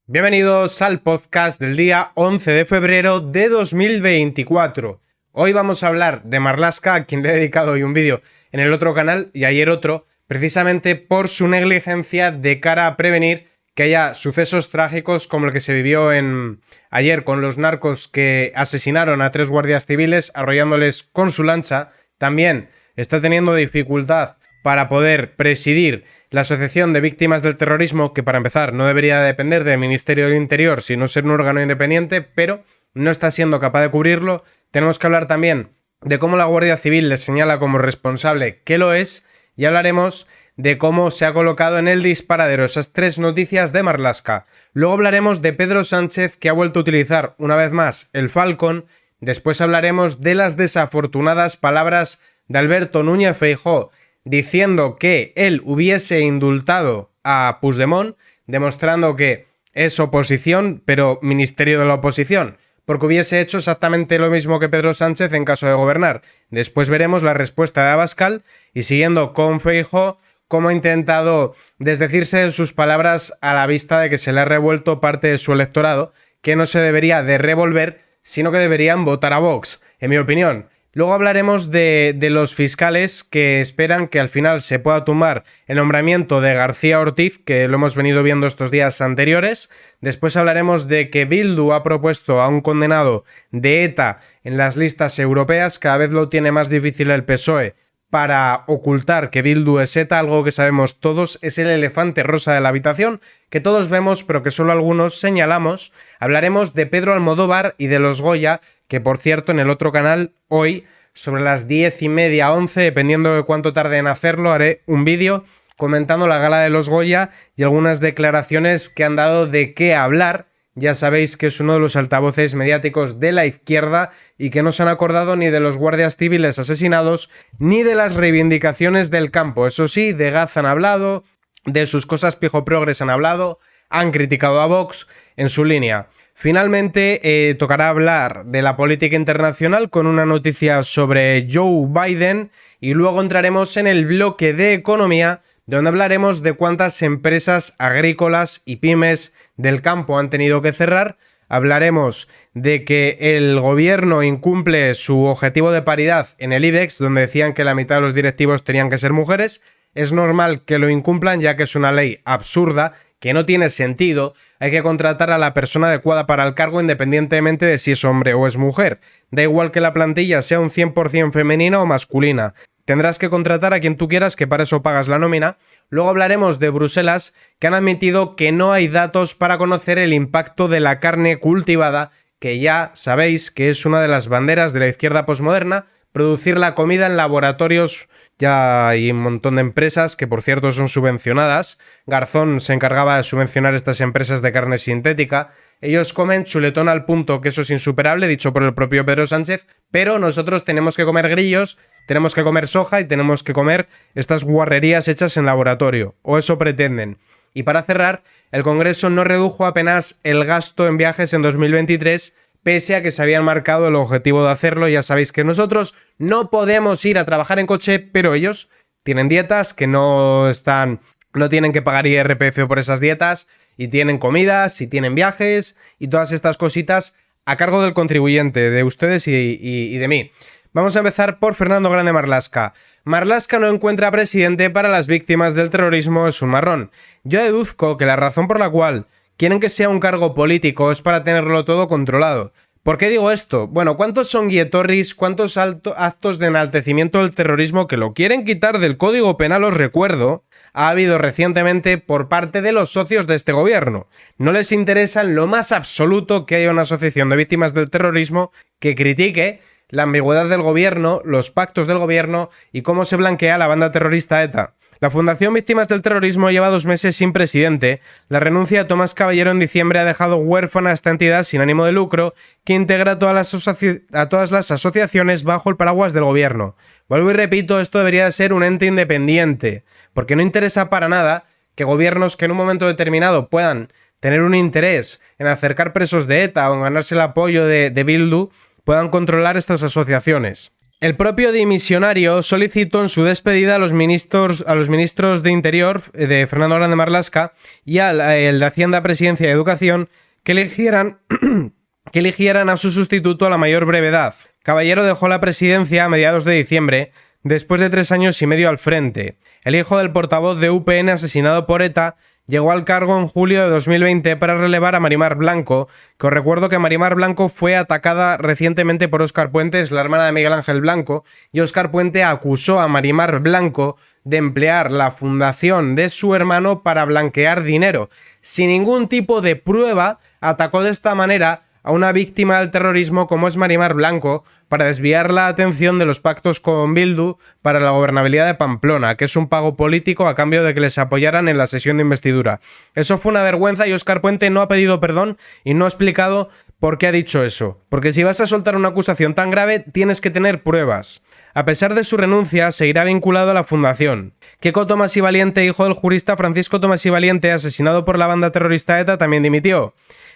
Bienvenidos al podcast del día 11 de febrero de 2024. Hoy vamos a hablar de Marlaska, a quien le he dedicado hoy un vídeo en el otro canal y ayer otro, precisamente por su negligencia de cara a prevenir que haya sucesos trágicos como el que se vivió ayer con los narcos que asesinaron a 3 guardias civiles arrollándoles con su lancha. También está teniendo dificultad para poder presidir la Asociación de Víctimas del Terrorismo, que para empezar no debería depender del Ministerio del Interior, sino ser un órgano independiente, pero no está siendo capaz de cubrirlo. Tenemos que hablar también de cómo la Guardia Civil le señala como responsable que lo es, y hablaremos de cómo se ha colocado en el disparadero. Esas 3 noticias de Marlaska. Luego hablaremos de Pedro Sánchez, que ha vuelto a utilizar una vez más el Falcon. Después hablaremos de las desafortunadas palabras de Alberto Núñez Feijóo, diciendo que él hubiese indultado a Puigdemont, demostrando que es oposición, pero ministerio de la oposición, porque hubiese hecho exactamente lo mismo que Pedro Sánchez en caso de gobernar. Después veremos la respuesta de Abascal y, siguiendo con Feijóo, cómo ha intentado desdecirse de sus palabras a la vista de que se le ha revuelto parte de su electorado, que no se debería de revolver, sino que deberían votar a Vox, en mi opinión. Luego hablaremos de los fiscales que esperan que al final se pueda tumbar el nombramiento de García Ortiz, que lo hemos venido viendo estos días anteriores. Después hablaremos de que Bildu ha propuesto a un condenado de ETA en las listas europeas. Cada vez lo tiene más difícil el PSOE para ocultar que Bildu es ETA, algo que sabemos todos, es el elefante rosa de la habitación, que todos vemos pero que solo algunos señalamos. Hablaremos de Pedro Almodóvar y de los Goya, que por cierto en el otro canal hoy, sobre las 10:30, 11, dependiendo de cuánto tarde en hacerlo, haré un vídeo comentando la gala de los Goya y algunas declaraciones que han dado de qué hablar. Ya sabéis que es uno de los altavoces mediáticos de la izquierda y que no se han acordado ni de los guardias civiles asesinados ni de las reivindicaciones del campo. Eso sí, de Gaz han hablado, de sus cosas pijo progres han hablado, han criticado a Vox en su línea. Finalmente tocará hablar de la política internacional con una noticia sobre Joe Biden y luego entraremos en el bloque de economía, donde hablaremos de cuántas empresas agrícolas y pymes del campo han tenido que cerrar. Hablaremos de que el gobierno incumple su objetivo de paridad en el IBEX, donde decían que la mitad de los directivos tenían que ser mujeres. Es normal que lo incumplan, ya que es una ley absurda, que no tiene sentido. Hay que contratar a la persona adecuada para el cargo independientemente de si es hombre o es mujer. Da igual que la plantilla sea un 100% femenina o masculina. Tendrás que contratar a quien tú quieras, que para eso pagas la nómina. Luego hablaremos de Bruselas, que han admitido que no hay datos para conocer el impacto de la carne cultivada, que ya sabéis que es una de las banderas de la izquierda posmoderna, producir la comida en laboratorios. Ya hay un montón de empresas que, por cierto, son subvencionadas. Garzón se encargaba de subvencionar estas empresas de carne sintética. Ellos comen chuletón al punto, que eso es insuperable, dicho por el propio Pedro Sánchez, pero nosotros tenemos que comer grillos, tenemos que comer soja y tenemos que comer estas guarrerías hechas en laboratorio, o eso pretenden. Y para cerrar, el Congreso no redujo apenas el gasto en viajes en 2023, pese a que se habían marcado el objetivo de hacerlo. Ya sabéis que nosotros no podemos ir a trabajar en coche, pero ellos tienen dietas que no tienen que pagar IRPF por esas dietas, y tienen comidas, y tienen viajes, y todas estas cositas a cargo del contribuyente, de ustedes y de mí. Vamos a empezar por Fernando Grande Marlaska. Marlaska no encuentra presidente para las víctimas del terrorismo, es un marrón. Yo deduzco que la razón por la cual quieren que sea un cargo político es para tenerlo todo controlado. ¿Por qué digo esto? Bueno, ¿cuántos son guietorris, cuántos actos de enaltecimiento del terrorismo que lo quieren quitar del Código Penal, os recuerdo, ha habido recientemente por parte de los socios de este gobierno? No les interesa en lo más absoluto que haya una asociación de víctimas del terrorismo que critique la ambigüedad del gobierno, los pactos del gobierno y cómo se blanquea la banda terrorista ETA. La Fundación Víctimas del Terrorismo lleva 2 meses sin presidente. La renuncia de Tomás Caballero en diciembre ha dejado huérfana a esta entidad sin ánimo de lucro que integra a todas las asociaciones bajo el paraguas del gobierno. Vuelvo y repito, esto debería de ser un ente independiente, porque no interesa para nada que gobiernos que en un momento determinado puedan tener un interés en acercar presos de ETA o en ganarse el apoyo de Bildu puedan controlar estas asociaciones. El propio dimisionario solicitó en su despedida a los ministros de Interior de Fernando Grande Marlaska y al de Hacienda, Presidencia y Educación que eligieran a su sustituto a la mayor brevedad. Caballero dejó la presidencia a mediados de diciembre, después de 3 años y medio al frente. El hijo del portavoz de UPN asesinado por ETA llegó al cargo en julio de 2020 para relevar a Marimar Blanco, que os recuerdo que Marimar Blanco fue atacada recientemente por Óscar Puente, la hermana de Miguel Ángel Blanco, y Óscar Puente acusó a Marimar Blanco de emplear la fundación de su hermano para blanquear dinero. Sin ningún tipo de prueba, atacó de esta manera a una víctima del terrorismo como es Marimar Blanco para desviar la atención de los pactos con Bildu para la gobernabilidad de Pamplona, que es un pago político a cambio de que les apoyaran en la sesión de investidura. Eso fue una vergüenza y Óscar Puente no ha pedido perdón y no ha explicado por qué ha dicho eso. Porque si vas a soltar una acusación tan grave, tienes que tener pruebas. A pesar de su renuncia, seguirá vinculado a la fundación. Keiko Tomás y Valiente, hijo del jurista Francisco Tomás y Valiente, asesinado por la banda terrorista ETA, también dimitió.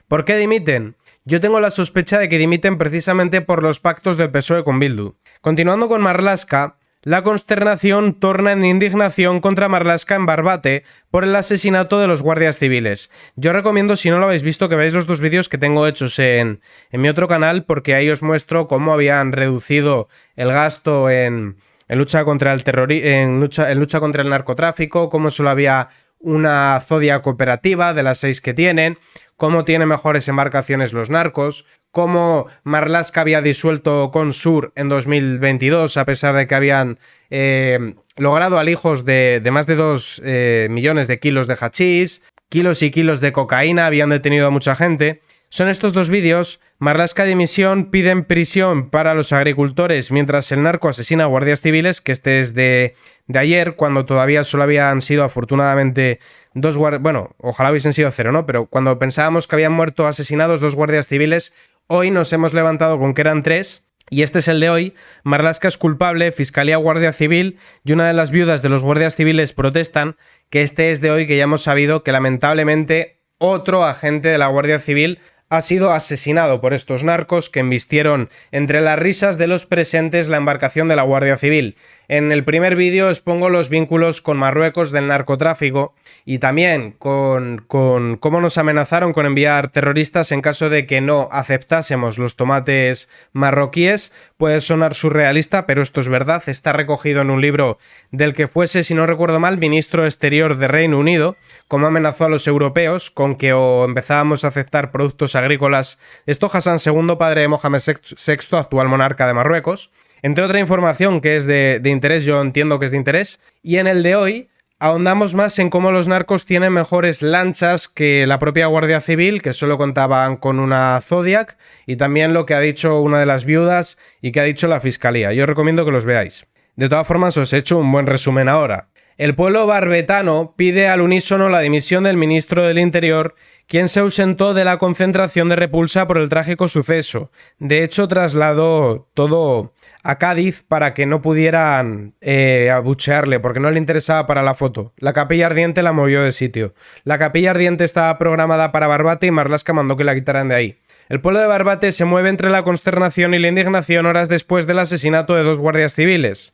¿Por qué dimiten? Yo tengo la sospecha de que dimiten precisamente por los pactos del PSOE con Bildu. Continuando con Marlaska, la consternación torna en indignación contra Marlaska en Barbate por el asesinato de los guardias civiles. Yo recomiendo, si no lo habéis visto, que veáis los 2 vídeos que tengo hechos en mi otro canal, porque ahí os muestro cómo habían reducido el gasto en lucha contra el en lucha contra el narcotráfico, cómo solo había una zodia cooperativa de las 6 que tienen, cómo tiene mejores embarcaciones los narcos, cómo Marlaska había disuelto Consur en 2022 a pesar de que habían logrado alijos de más de 2 millones de kilos de hachís, kilos y kilos de cocaína, habían detenido a mucha gente. Son estos 2 vídeos. Marlaska dimisión, piden prisión para los agricultores mientras el narco asesina a guardias civiles, que este es de ayer, cuando todavía solo habían sido afortunadamente 2 guardias, bueno, ojalá hubiesen sido 0, ¿no? Pero cuando pensábamos que habían muerto asesinados 2 guardias civiles, hoy nos hemos levantado con que eran 3. Y este es el de hoy. Marlaska es culpable, Fiscalía Guardia Civil y una de las viudas de los guardias civiles protestan, que este es de hoy, que ya hemos sabido que lamentablemente otro agente de la Guardia Civil ha sido asesinado por estos narcos que embistieron entre las risas de los presentes la embarcación de la Guardia Civil. En el primer vídeo os pongo los vínculos con Marruecos del narcotráfico y también con cómo nos amenazaron con enviar terroristas en caso de que no aceptásemos los tomates marroquíes. Puede sonar surrealista, pero esto es verdad. Está recogido en un libro del que fuese, si no recuerdo mal, ministro exterior de Reino Unido, cómo amenazó a los europeos con que o empezábamos a aceptar productos agrícolas. Esto Hassan II, padre de Mohamed VI, actual monarca de Marruecos. Entre otra información que es de interés, yo entiendo que es de interés. Y en el de hoy ahondamos más en cómo los narcos tienen mejores lanchas que la propia Guardia Civil, que solo contaban con una Zodiac, y también lo que ha dicho una de las viudas y que ha dicho la Fiscalía. Yo os recomiendo que los veáis. De todas formas, os he hecho un buen resumen ahora. El pueblo barbetano pide al unísono la dimisión del ministro del Interior, quien se ausentó de la concentración de repulsa por el trágico suceso. De hecho, trasladó todo a Cádiz para que no pudieran abuchearle, porque no le interesaba para la foto. La capilla ardiente la movió de sitio. La capilla ardiente estaba programada para Barbate y Marlaska mandó que la quitaran de ahí. El pueblo de Barbate se mueve entre la consternación y la indignación horas después del asesinato de 2 guardias civiles.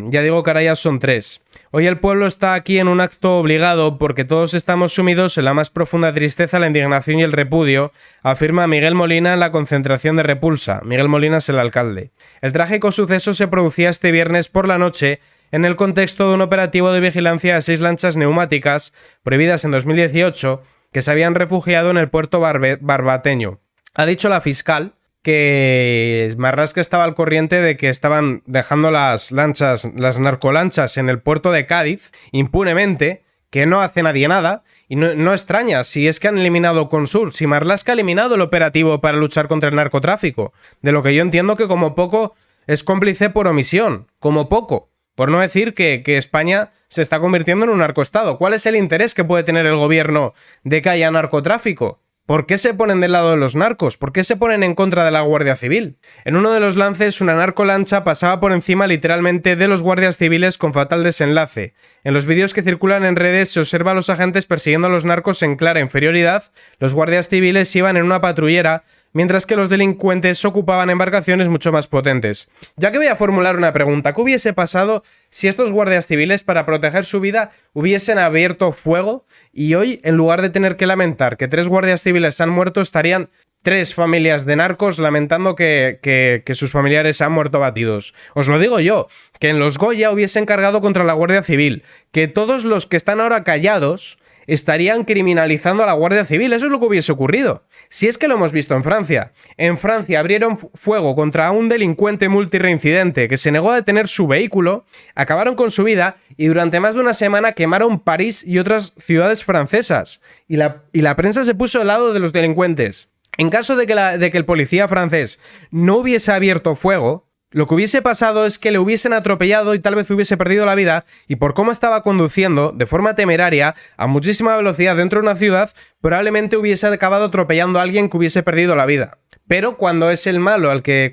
Ya digo que ahora ya son 3. Hoy el pueblo está aquí en un acto obligado porque todos estamos sumidos en la más profunda tristeza, la indignación y el repudio, afirma Miguel Molina en la concentración de repulsa. Miguel Molina es el alcalde. El trágico suceso se producía este viernes por la noche en el contexto de un operativo de vigilancia de 6 lanchas neumáticas prohibidas en 2018 que se habían refugiado en el puerto barbateño. Ha dicho la fiscal que Marlaska estaba al corriente de que estaban dejando las narcolanchas en el puerto de Cádiz impunemente, que no hace nadie nada, y no extraña, si es que han eliminado Consur, si Marlaska ha eliminado el operativo para luchar contra el narcotráfico, de lo que yo entiendo que como poco es cómplice por omisión, como poco, por no decir que España se está convirtiendo en un narcoestado. ¿Cuál es el interés que puede tener el gobierno de que haya narcotráfico? ¿Por qué se ponen del lado de los narcos? ¿Por qué se ponen en contra de la Guardia Civil? En uno de los lances, una narcolancha pasaba por encima literalmente de los guardias civiles con fatal desenlace. En los vídeos que circulan en redes se observa a los agentes persiguiendo a los narcos en clara inferioridad. Los guardias civiles iban en una patrullera, mientras que los delincuentes ocupaban embarcaciones mucho más potentes. Ya que voy a formular una pregunta, ¿qué hubiese pasado si estos guardias civiles, para proteger su vida, hubiesen abierto fuego y hoy, en lugar de tener que lamentar que 3 guardias civiles han muerto, estarían 3 familias de narcos lamentando que sus familiares han muerto batidos? Os lo digo yo, que en los Goya hubiesen cargado contra la Guardia Civil, que todos los que están ahora callados estarían criminalizando a la Guardia Civil. Eso es lo que hubiese ocurrido. Si es que lo hemos visto en Francia. En Francia abrieron fuego contra un delincuente multireincidente que se negó a detener su vehículo, acabaron con su vida y durante más de una semana quemaron París y otras ciudades francesas. Y la prensa se puso al lado de los delincuentes. En caso de que el policía francés no hubiese abierto fuego, lo que hubiese pasado es que le hubiesen atropellado y tal vez hubiese perdido la vida, y por cómo estaba conduciendo de forma temeraria a muchísima velocidad dentro de una ciudad, probablemente hubiese acabado atropellando a alguien que hubiese perdido la vida. Pero cuando es el malo el que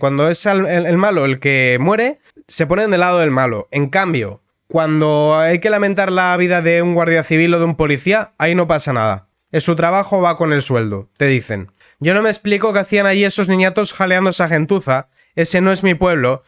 muere, se ponen del lado del malo. En cambio, cuando hay que lamentar la vida de un guardia civil o de un policía, ahí no pasa nada. Es su trabajo, va con el sueldo, te dicen. Yo no me explico qué hacían allí esos niñatos jaleando esa gentuza. Ese no es mi pueblo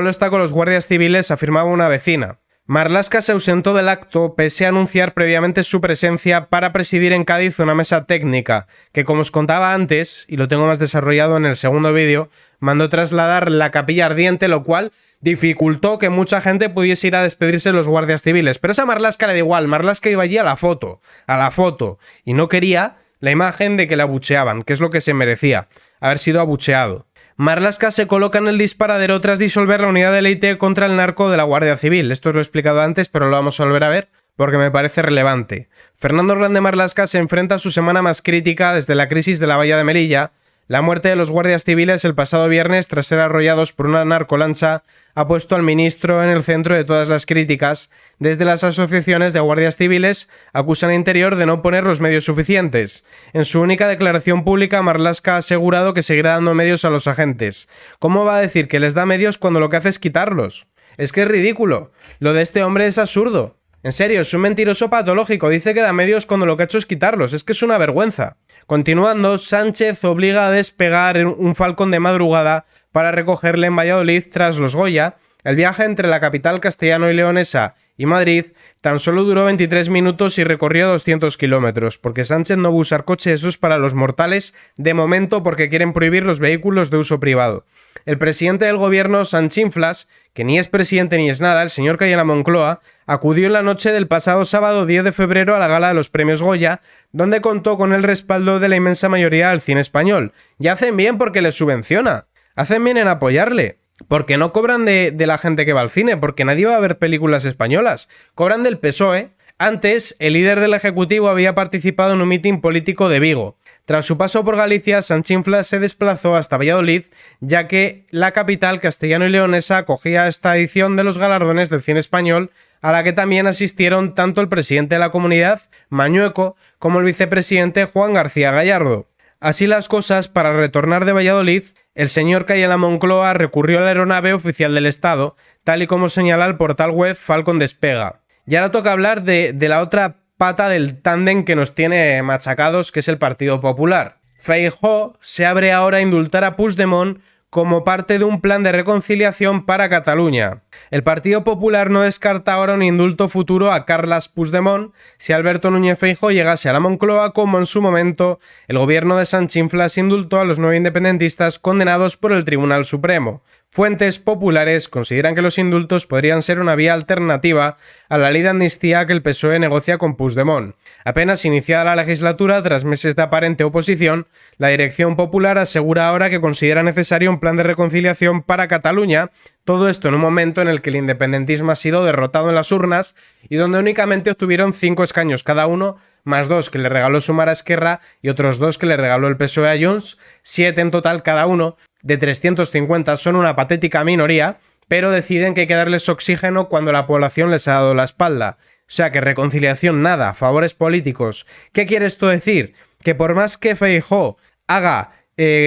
está con los guardias civiles, afirmaba una vecina. Marlaska se ausentó del acto pese a anunciar previamente su presencia para presidir en Cádiz una mesa técnica, que como os contaba antes, y lo tengo más desarrollado en el segundo vídeo, mandó trasladar la capilla ardiente, lo cual dificultó que mucha gente pudiese ir a despedirse de los guardias civiles. Pero esa Marlaska le da igual, Marlaska iba allí a la foto, y no quería la imagen de que la abucheaban, que es lo que se merecía, haber sido abucheado. Marlaska se coloca en el disparadero tras disolver la unidad de élite contra el narco de la Guardia Civil. Esto os lo he explicado antes, pero lo vamos a volver a ver porque me parece relevante. Fernando Grande Marlaska se enfrenta a su semana más crítica desde la crisis de la valla de Melilla. La muerte de los guardias civiles el pasado viernes tras ser arrollados por una narcolancha ha puesto al ministro en el centro de todas las críticas. Desde las asociaciones de guardias civiles acusan a Interior de no poner los medios suficientes. En su única declaración pública, Marlaska ha asegurado que seguirá dando medios a los agentes. ¿Cómo va a decir que les da medios cuando lo que hace es quitarlos? Es que es ridículo. Lo de este hombre es absurdo. En serio, es un mentiroso patológico. Dice que da medios cuando lo que ha hecho es quitarlos. Es que es una vergüenza. Continuando, Sánchez obliga a despegar un Falcon de madrugada para recogerle en Valladolid tras los Goya. El viaje entre la capital castellano y leonesa y Madrid tan solo duró 23 minutos y recorrió 200 kilómetros, porque Sánchez no va a usar coche, eso es para los mortales, de momento porque quieren prohibir los vehículos de uso privado. El presidente del gobierno, Sanchinflas, que ni es presidente ni es nada, el señor Cayela Moncloa, acudió en la noche del pasado sábado 10 de febrero a la gala de los premios Goya, donde contó con el respaldo de la inmensa mayoría del cine español. Y hacen bien porque les subvenciona, hacen bien en apoyarle. Porque no cobran de la gente que va al cine, porque nadie va a ver películas españolas. Cobran del PSOE. Antes, el líder del Ejecutivo había participado en un mitin político de Vigo. Tras su paso por Galicia, Sanchinflas se desplazó hasta Valladolid, ya que la capital castellano y leonesa acogía esta edición de los galardones del cine español, a la que también asistieron tanto el presidente de la comunidad, Mañueco, como el vicepresidente Juan García Gallardo. Así las cosas, para retornar de Valladolid, el señor Cayela Moncloa recurrió a la aeronave oficial del Estado, tal y como señala el portal web Falcon Despega. Y ahora toca hablar de la otra pata del tándem que nos tiene machacados, que es el Partido Popular. Feijóo se abre ahora a indultar a Puigdemont como parte de un plan de reconciliación para Cataluña. El Partido Popular no descarta ahora un indulto futuro a Carles Puigdemont si Alberto Núñez Feijóo llegase a la Moncloa, como en su momento el gobierno de Sanchinflas indultó a los 9 independentistas condenados por el Tribunal Supremo. Fuentes populares consideran que los indultos podrían ser una vía alternativa a la ley de amnistía que el PSOE negocia con Puigdemont. Apenas iniciada la legislatura, tras meses de aparente oposición, la dirección popular asegura ahora que considera necesario un plan de reconciliación para Cataluña, todo esto en un momento en el que el independentismo ha sido derrotado en las urnas y donde únicamente obtuvieron 5 escaños cada uno, más 2 que le regaló Sumar a Esquerra y otros 2 que le regaló el PSOE a Junts, 7 en total cada uno, de 350 son una patética minoría, pero deciden que hay que darles oxígeno cuando la población les ha dado la espalda. O sea que reconciliación nada, favores políticos. ¿Qué quiere esto decir? Que por más que Feijóo haga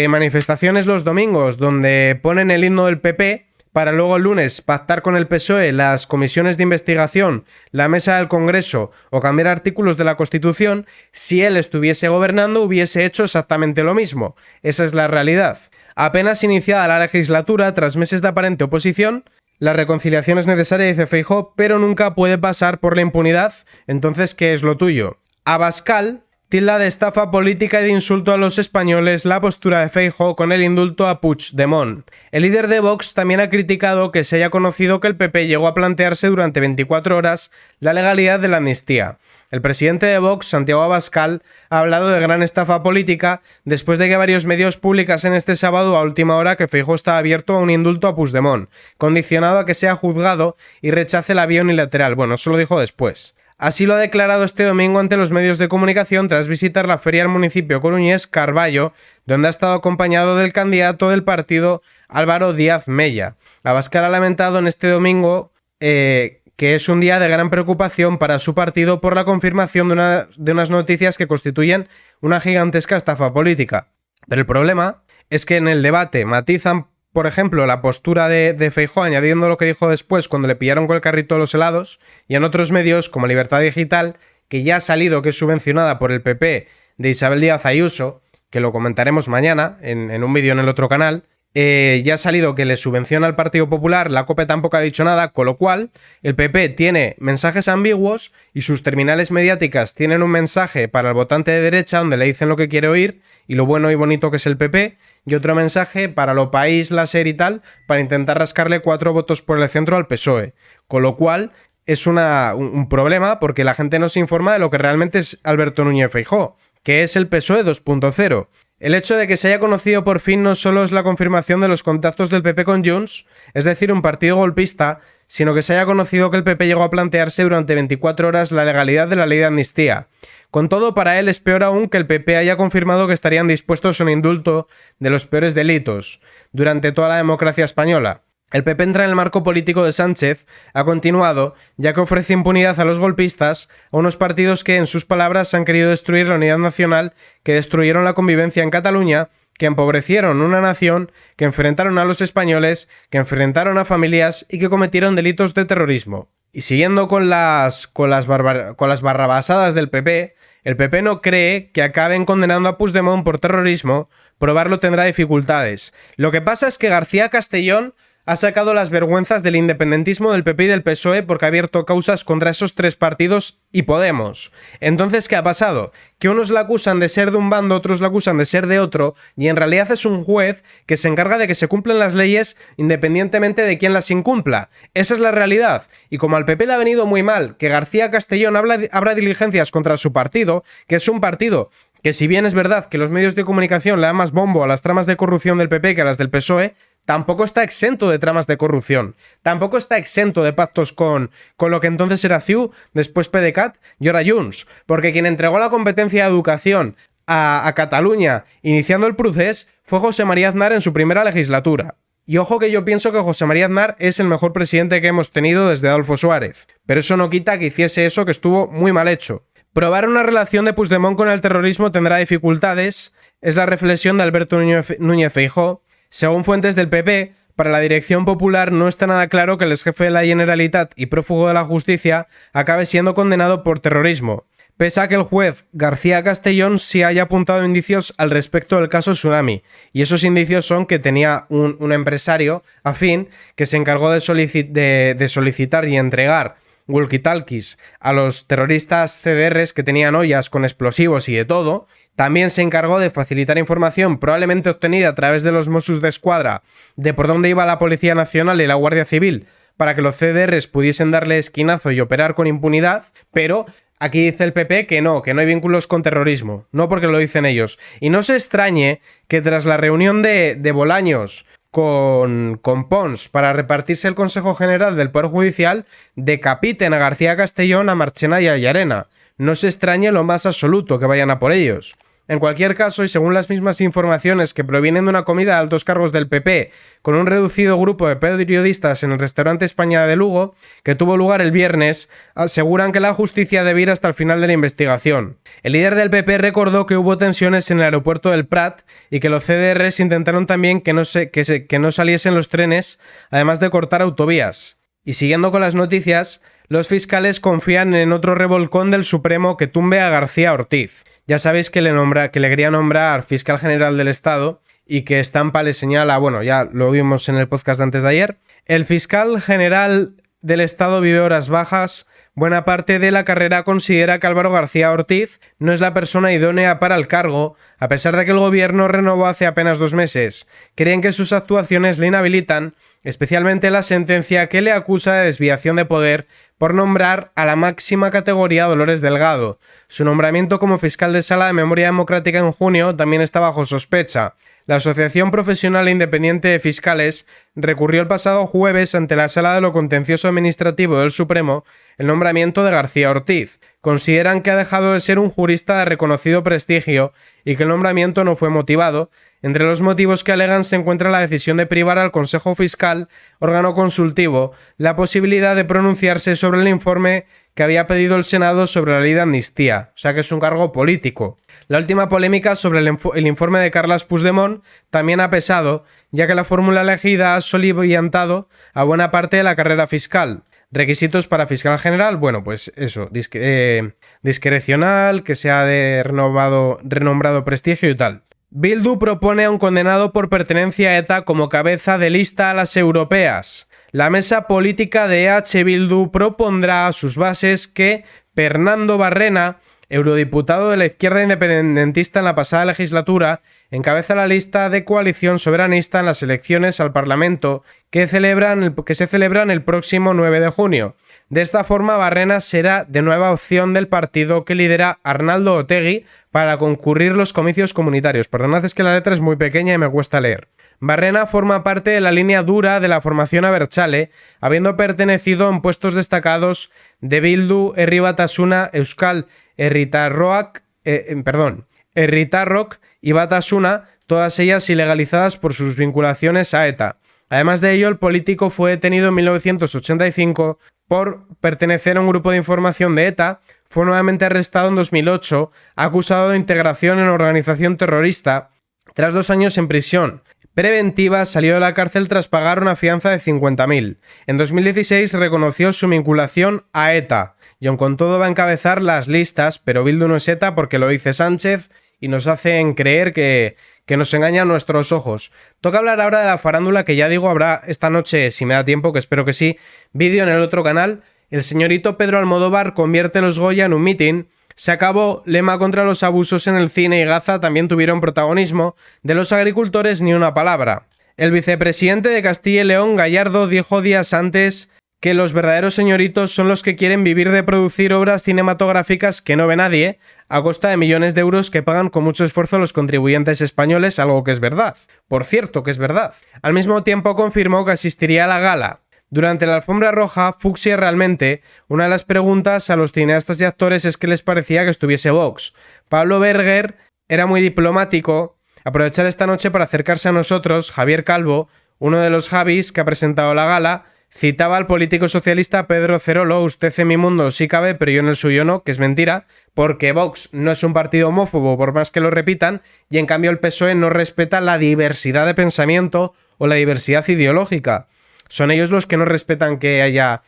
manifestaciones los domingos donde ponen el himno del PP, para luego el lunes pactar con el PSOE las comisiones de investigación, la mesa del Congreso o cambiar artículos de la Constitución, si él estuviese gobernando hubiese hecho exactamente lo mismo. Esa es la realidad. Apenas iniciada la legislatura, tras meses de aparente oposición, la reconciliación es necesaria, dice Feijóo, pero nunca puede pasar por la impunidad. Entonces, ¿qué es lo tuyo? Abascal tilda de estafa política y de insulto a los españoles la postura de Feijóo con el indulto a Puigdemont. El líder de Vox también ha criticado que se haya conocido que el PP llegó a plantearse durante 24 horas la legalidad de la amnistía. El presidente de Vox, Santiago Abascal, ha hablado de gran estafa política después de que varios medios publicasen este sábado a última hora que Feijóo está abierto a un indulto a Puigdemont, condicionado a que sea juzgado y rechace la vía unilateral. Bueno, eso lo dijo después. Así lo ha declarado este domingo ante los medios de comunicación tras visitar la feria del municipio coruñés Carballo, donde ha estado acompañado del candidato del partido Álvaro Díaz Mella. Abascal ha lamentado en este domingo que es un día de gran preocupación para su partido por la confirmación de unas noticias que constituyen una gigantesca estafa política. Pero el problema es que en el debate matizan, por ejemplo, la postura de Feijóo, añadiendo lo que dijo después cuando le pillaron con el carrito de los helados, y en otros medios, como Libertad Digital, que ya ha salido que es subvencionada por el PP de Isabel Díaz Ayuso, que lo comentaremos mañana en un vídeo en el otro canal, ya ha salido que le subvenciona al Partido Popular, la COPE tampoco ha dicho nada, con lo cual el PP tiene mensajes ambiguos y sus terminales mediáticas tienen un mensaje para el votante de derecha donde le dicen lo que quiere oír y lo bueno y bonito que es el PP, y otro mensaje para lo país, la SER y tal, para intentar rascarle 4 votos por el centro al PSOE. Con lo cual es un problema porque la gente no se informa de lo que realmente es Alberto Núñez Feijóo, que es el PSOE 2.0. El hecho de que se haya conocido por fin no solo es la confirmación de los contactos del PP con Junts, es decir, un partido golpista, sino que se haya conocido que el PP llegó a plantearse durante 24 horas la legalidad de la ley de amnistía. Con todo, para él es peor aún que el PP haya confirmado que estarían dispuestos a un indulto de los peores delitos durante toda la democracia española. El PP entra en el marco político de Sánchez, ha continuado, ya que ofrece impunidad a los golpistas, a unos partidos que, en sus palabras, han querido destruir la unidad nacional, que destruyeron la convivencia en Cataluña, que empobrecieron una nación, que enfrentaron a los españoles, que enfrentaron a familias y que cometieron delitos de terrorismo. Y siguiendo con las barrabasadas del PP, el PP no cree que acaben condenando a Puigdemont por terrorismo, probarlo tendrá dificultades. Lo que pasa es que García Castellón ha sacado las vergüenzas del independentismo del PP y del PSOE porque ha abierto causas contra esos 3 partidos y Podemos. Entonces, ¿qué ha pasado? Que unos la acusan de ser de un bando, otros la acusan de ser de otro, y en realidad es un juez que se encarga de que se cumplan las leyes independientemente de quién las incumpla. Esa es la realidad. Y como al PP le ha venido muy mal que García Castellón abra diligencias contra su partido, que es un partido que, si bien es verdad que los medios de comunicación le dan más bombo a las tramas de corrupción del PP que a las del PSOE, tampoco está exento de tramas de corrupción. Tampoco está exento de pactos con lo que entonces era CiU, después PDeCAT y ahora Junts. Porque quien entregó la competencia de educación a Cataluña iniciando el procés fue José María Aznar en su primera legislatura. Y ojo que yo pienso que José María Aznar es el mejor presidente que hemos tenido desde Adolfo Suárez. Pero eso no quita que hiciese eso, que estuvo muy mal hecho. Probar una relación de Puigdemont con el terrorismo tendrá dificultades, es la reflexión de Alberto Núñez Feijóo. Según fuentes del PP, para la Dirección Popular no está nada claro que el exjefe de la Generalitat y prófugo de la justicia acabe siendo condenado por terrorismo, pese a que el juez García Castellón sí haya apuntado indicios al respecto del caso Tsunami, y esos indicios son que tenía un empresario afín que se encargó de solicitar y entregar walkie-talkies a los terroristas CDRs que tenían ollas con explosivos y de todo. También se encargó de facilitar información probablemente obtenida a través de los Mossos d'Esquadra de por dónde iba la Policía Nacional y la Guardia Civil para que los CDRs pudiesen darle esquinazo y operar con impunidad, pero aquí dice el PP que no hay vínculos con terrorismo, no porque lo dicen ellos. Y no se extrañe que tras la reunión de Bolaños con Pons para repartirse el Consejo General del Poder Judicial, decapiten a García Castellón, a Marchena y a Llarena. No se extrañe lo más absoluto que vayan a por ellos. En cualquier caso, y según las mismas informaciones que provienen de una comida de altos cargos del PP con un reducido grupo de periodistas en el restaurante España de Lugo, que tuvo lugar el viernes, aseguran que la justicia debe ir hasta el final de la investigación. El líder del PP recordó que hubo tensiones en el aeropuerto del Prat y que los CDRs intentaron también que no saliesen los trenes, además de cortar autovías. Y siguiendo con las noticias, los fiscales confían en otro revolcón del Supremo que tumbe a García Ortiz. Ya sabéis que le quería nombrar fiscal general del Estado y que Estampa le señala, bueno, ya lo vimos en el podcast de antes de ayer. El fiscal general del Estado vive horas bajas. Buena parte de la carrera considera que Álvaro García Ortiz no es la persona idónea para el cargo, a pesar de que el gobierno renovó hace apenas 2 meses. Creen que sus actuaciones le inhabilitan, especialmente la sentencia que le acusa de desviación de poder por nombrar a la máxima categoría Dolores Delgado. Su nombramiento como fiscal de Sala de Memoria Democrática en junio también está bajo sospecha. La Asociación Profesional e Independiente de Fiscales recurrió el pasado jueves ante la Sala de lo Contencioso Administrativo del Supremo el nombramiento de García Ortiz. Consideran que ha dejado de ser un jurista de reconocido prestigio y que el nombramiento no fue motivado. Entre los motivos que alegan se encuentra la decisión de privar al Consejo Fiscal, órgano consultivo, la posibilidad de pronunciarse sobre el informe que había pedido el Senado sobre la ley de amnistía, o sea que es un cargo político. La última polémica sobre el informe de Carles Puigdemont también ha pesado, ya que la fórmula elegida ha soliviantado a buena parte de la carrera fiscal. Requisitos para fiscal general, bueno, pues eso, discrecional, que sea de renombrado prestigio y tal. Bildu propone a un condenado por pertenencia a ETA como cabeza de lista a las europeas. La mesa política de EH Bildu propondrá a sus bases que Pernando Barrena, eurodiputado de la izquierda independentista en la pasada legislatura, encabeza la lista de coalición soberanista en las elecciones al Parlamento que se celebran el próximo 9 de junio. De esta forma, Barrena será de nueva opción del partido que lidera Arnaldo Otegi para concurrir los comicios comunitarios. Perdonad, es que la letra es muy pequeña y me cuesta leer. Barrena forma parte de la línea dura de la formación Abertzale, habiendo pertenecido en puestos destacados de Bildu, Herri Batasuna, Euskal Herritarrok y Batasuna, todas ellas ilegalizadas por sus vinculaciones a ETA. Además de ello, el político fue detenido en 1985 por pertenecer a un grupo de información de ETA, fue nuevamente arrestado en 2008, acusado de integración en organización terrorista. Tras 2 años en prisión preventiva, salió de la cárcel tras pagar una fianza de 50.000. En 2016 reconoció su vinculación a ETA, y aun con todo va a encabezar las listas, pero Bildu no es ETA porque lo dice Sánchez y nos hacen creer que nos engañan nuestros ojos. Toca hablar ahora de la farándula, que ya digo, habrá esta noche, si me da tiempo, que espero que sí, vídeo en el otro canal. El señorito Pedro Almodóvar convierte los Goya en un mitin. Se acabó, lema contra los abusos en el cine y Gaza también tuvieron protagonismo. De los agricultores ni una palabra. El vicepresidente de Castilla y León, Gallardo, dijo días antes que los verdaderos señoritos son los que quieren vivir de producir obras cinematográficas que no ve nadie, a costa de millones de euros que pagan con mucho esfuerzo los contribuyentes españoles, algo que es verdad. Por cierto, que es verdad. Al mismo tiempo confirmó que asistiría a la gala. Durante la alfombra roja, fucsia realmente, una de las preguntas a los cineastas y actores es qué les parecía que estuviese Vox. Pablo Berger era muy diplomático. Aprovechar esta noche para acercarse a nosotros, Javier Calvo, uno de los Javis que ha presentado la gala, citaba al político socialista Pedro Cerolo: usted en mi mundo sí cabe, pero yo en el suyo no, que es mentira, porque Vox no es un partido homófobo por más que lo repitan, y en cambio el PSOE no respeta la diversidad de pensamiento o la diversidad ideológica. Son ellos los que no respetan que haya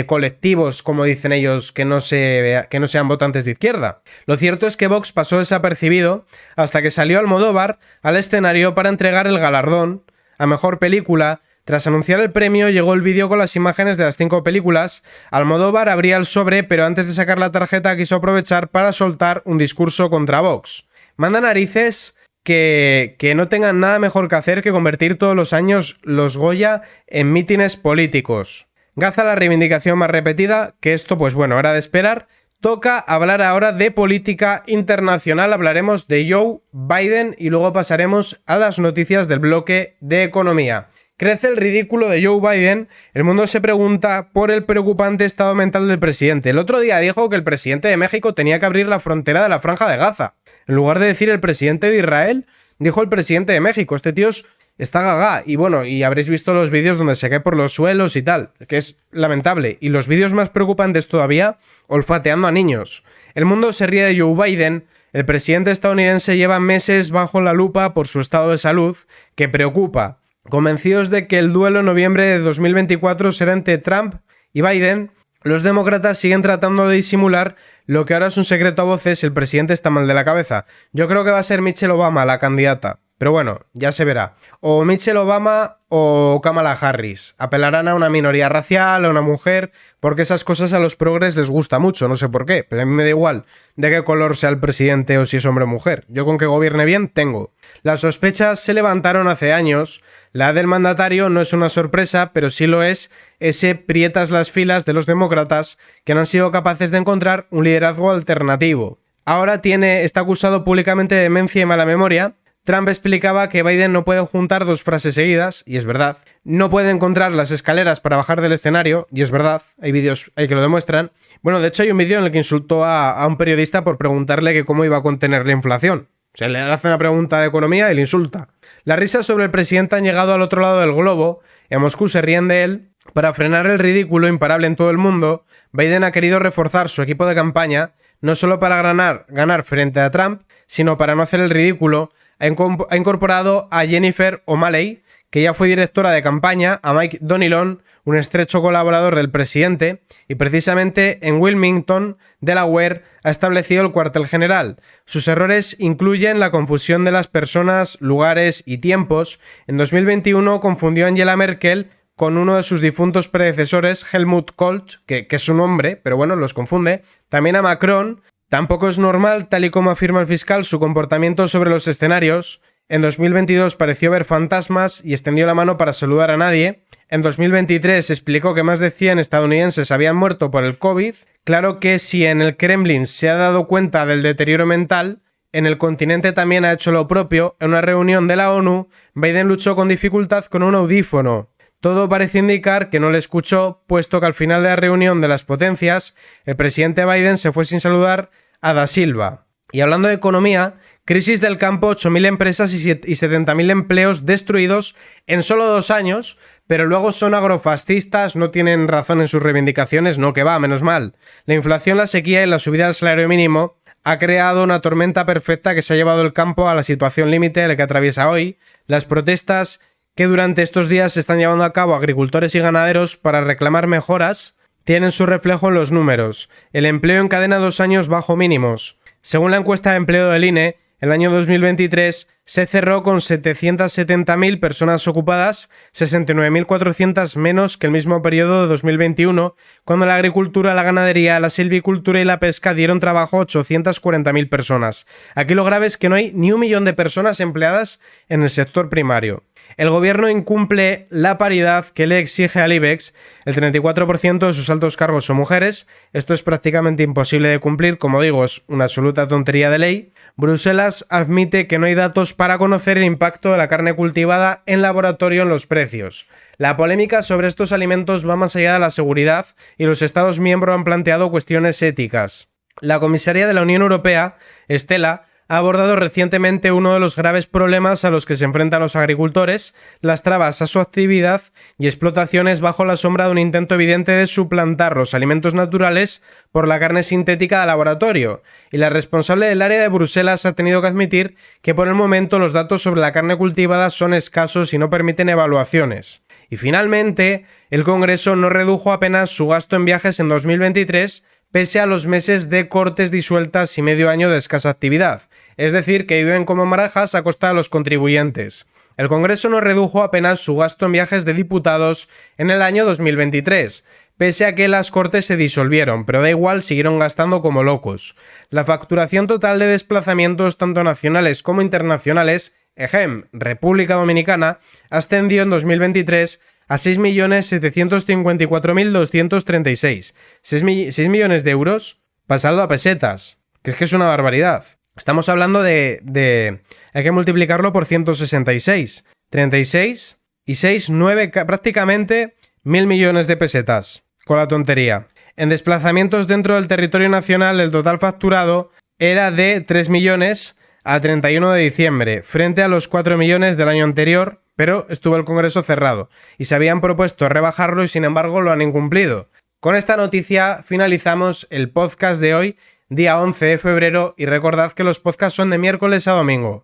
colectivos, como dicen ellos, que no sean votantes de izquierda. Lo cierto es que Vox pasó desapercibido hasta que salió Almodóvar al escenario para entregar el galardón a mejor película. Tras anunciar el premio, llegó el vídeo con las imágenes de las 5 películas. Almodóvar abría el sobre, pero antes de sacar la tarjeta quiso aprovechar para soltar un discurso contra Vox. Manda narices que no tengan nada mejor que hacer que convertir todos los años los Goya en mítines políticos. Gaza, la reivindicación más repetida, que esto pues bueno, era de esperar. Toca hablar ahora de política internacional, hablaremos de Joe Biden y luego pasaremos a las noticias del bloque de economía. Crece el ridículo de Joe Biden, el mundo se pregunta por el preocupante estado mental del presidente. El otro día dijo que el presidente de México tenía que abrir la frontera de la Franja de Gaza. En lugar de decir el presidente de Israel, dijo el presidente de México. Este tío está gaga. Y bueno, y habréis visto los vídeos donde se cae por los suelos y tal, que es lamentable. Y los vídeos más preocupantes todavía, olfateando a niños. El mundo se ríe de Joe Biden. El presidente estadounidense lleva meses bajo la lupa por su estado de salud, que preocupa. Convencidos de que el duelo en noviembre de 2024 será entre Trump y Biden, los demócratas siguen tratando de disimular lo que ahora es un secreto a voces: el presidente está mal de la cabeza. Yo creo que va a ser Michelle Obama la candidata, pero bueno, ya se verá. O Michelle Obama o Kamala Harris. Apelarán a una minoría racial, a una mujer, porque esas cosas a los progres les gusta mucho, no sé por qué, pero a mí me da igual de qué color sea el presidente o si es hombre o mujer. Yo con que gobierne bien tengo. Las sospechas se levantaron hace años. La del mandatario no es una sorpresa, pero sí lo es ese prietas las filas de los demócratas que no han sido capaces de encontrar un liderazgo alternativo. Ahora está acusado públicamente de demencia y mala memoria. Trump explicaba que Biden no puede juntar dos frases seguidas, y es verdad. No puede encontrar las escaleras para bajar del escenario, y es verdad. Hay vídeos ahí que lo demuestran. Bueno, de hecho hay un vídeo en el que insultó a un periodista por preguntarle que cómo iba a contener la inflación. O sea, le hace una pregunta de economía y le insulta. Las risas sobre el presidente han llegado al otro lado del globo. En Moscú se ríen de él. Para frenar el ridículo imparable en todo el mundo, Biden ha querido reforzar su equipo de campaña, no solo para ganar frente a Trump, sino para no hacer el ridículo. Ha incorporado a Jennifer O'Malley, que ya fue directora de campaña, a Mike Donilon, un estrecho colaborador del presidente, y precisamente en Wilmington, Delaware, ha establecido el cuartel general. Sus errores incluyen la confusión de las personas, lugares y tiempos. En 2021 confundió a Angela Merkel con uno de sus difuntos predecesores, Helmut Kohl, que es su nombre, pero bueno, los confunde. También a Macron. Tampoco es normal, tal y como afirma el fiscal, su comportamiento sobre los escenarios. En 2022 pareció ver fantasmas y extendió la mano para saludar a nadie. En 2023 explicó que más de 100 estadounidenses habían muerto por el COVID. Claro que si en el Kremlin se ha dado cuenta del deterioro mental, en el continente también ha hecho lo propio. En una reunión de la ONU, Biden luchó con dificultad con un audífono. Todo parece indicar que no le escuchó, puesto que al final de la reunión de las potencias, el presidente Biden se fue sin saludar a Da Silva. Y hablando de economía, crisis del campo, 8.000 empresas y 70.000 empleos destruidos en solo 2 años, pero luego son agrofascistas, no tienen razón en sus reivindicaciones, no, que va, menos mal. La inflación, la sequía y la subida del salario mínimo ha creado una tormenta perfecta que se ha llevado el campo a la situación límite de la que atraviesa hoy. Las protestas que durante estos días se están llevando a cabo agricultores y ganaderos para reclamar mejoras tienen su reflejo en los números. El empleo encadena 2 años bajo mínimos. Según la encuesta de empleo del INE, el año 2023 se cerró con 770.000 personas ocupadas, 69.400 menos que el mismo periodo de 2021, cuando la agricultura, la ganadería, la silvicultura y la pesca dieron trabajo a 840.000 personas. Aquí lo grave es que no hay ni 1 millón de personas empleadas en el sector primario. El gobierno incumple la paridad que le exige al IBEX. El 34% de sus altos cargos son mujeres. Esto es prácticamente imposible de cumplir, como digo, es una absoluta tontería de ley. Bruselas admite que no hay datos para conocer el impacto de la carne cultivada en laboratorio en los precios. La polémica sobre estos alimentos va más allá de la seguridad y los Estados miembros han planteado cuestiones éticas. La comisaria de la Unión Europea, Stella, ha abordado recientemente uno de los graves problemas a los que se enfrentan los agricultores, las trabas a su actividad y explotaciones bajo la sombra de un intento evidente de suplantar los alimentos naturales por la carne sintética de laboratorio. Y la responsable del área de Bruselas ha tenido que admitir que por el momento los datos sobre la carne cultivada son escasos y no permiten evaluaciones. Y finalmente, el Congreso no redujo apenas su gasto en viajes en 2023, pese a los meses de cortes disueltas y medio año de escasa actividad. Es decir, que viven como marajas a costa de los contribuyentes. El Congreso no redujo apenas su gasto en viajes de diputados en el año 2023, pese a que las Cortes se disolvieron, pero da igual, siguieron gastando como locos. La facturación total de desplazamientos tanto nacionales como internacionales, ejem, República Dominicana, ascendió en 2023 a 6.754.236. 6 millones de euros pasado a pesetas, que es una barbaridad. Estamos hablando de hay que multiplicarlo por 166. 36 y 6, 9, prácticamente 1.000 millones de pesetas, con la tontería. En desplazamientos dentro del territorio nacional, el total facturado era de 3 millones a 31 de diciembre, frente a los 4 millones del año anterior, pero estuvo el Congreso cerrado y se habían propuesto rebajarlo y sin embargo lo han incumplido. Con esta noticia finalizamos el podcast de hoy, día 11 de febrero, y recordad que los podcasts son de miércoles a domingo.